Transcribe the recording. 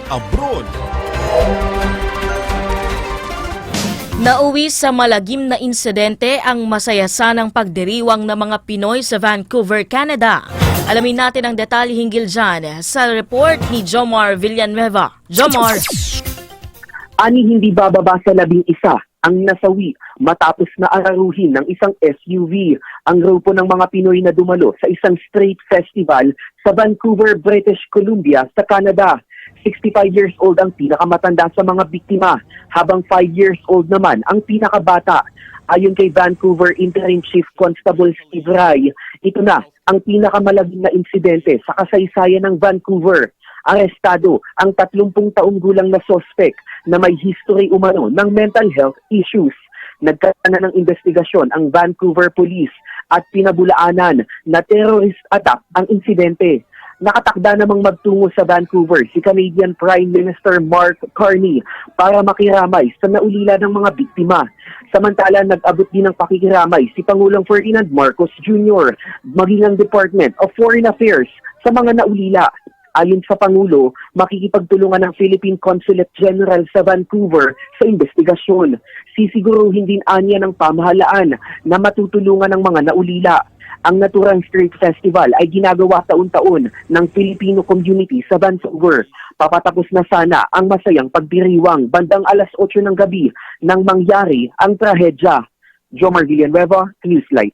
abroad. Nauwi sa malagim na insidente ang masayasanang pagdiriwang ng mga Pinoy sa Vancouver, Canada. Alamin natin ang detalye hinggil dyan sa report ni Jomar Villanueva. Jomar! Ani hindi bababa sa 11 ang nasawi matapos na araruhin ng isang SUV ang grupo ng mga Pinoy na dumalo sa isang street festival sa Vancouver, British Columbia sa Canada. 65 years old ang pinakamatanda sa mga biktima, habang 5 years old naman ang pinakabata. Ayon kay Vancouver Interim Chief Constable Steve Rai, ito na ang pinakamalagim na insidente sa kasaysayan ng Vancouver. Arestado ang 30 taong gulang na suspect na may history umano ng mental health issues. Nagkaroon na ng investigasyon ang Vancouver Police at pinabulaanan na terrorist attack ang insidente. Nakatakda namang magtungo sa Vancouver si Canadian Prime Minister Mark Carney para makiramay sa naulila ng mga biktima. Samantala, nag-abot din ng pakikiramay si Pangulong Ferdinand Marcos Jr. maging ang Department of Foreign Affairs sa mga naulila. Ayon sa Pangulo, makikipagtulungan ng Philippine Consulate General sa Vancouver sa investigasyon. Sisiguruhin din anya ng pamahalaan na matutulungan ng mga naulila. Ang naturang street festival ay ginagawa taon-taon ng Filipino community sa Vancouver. Papatapos na sana ang masayang pagdiriwang bandang alas 8 ng gabi nang mangyari ang trahedya. Jomar Villanueva, Newslight.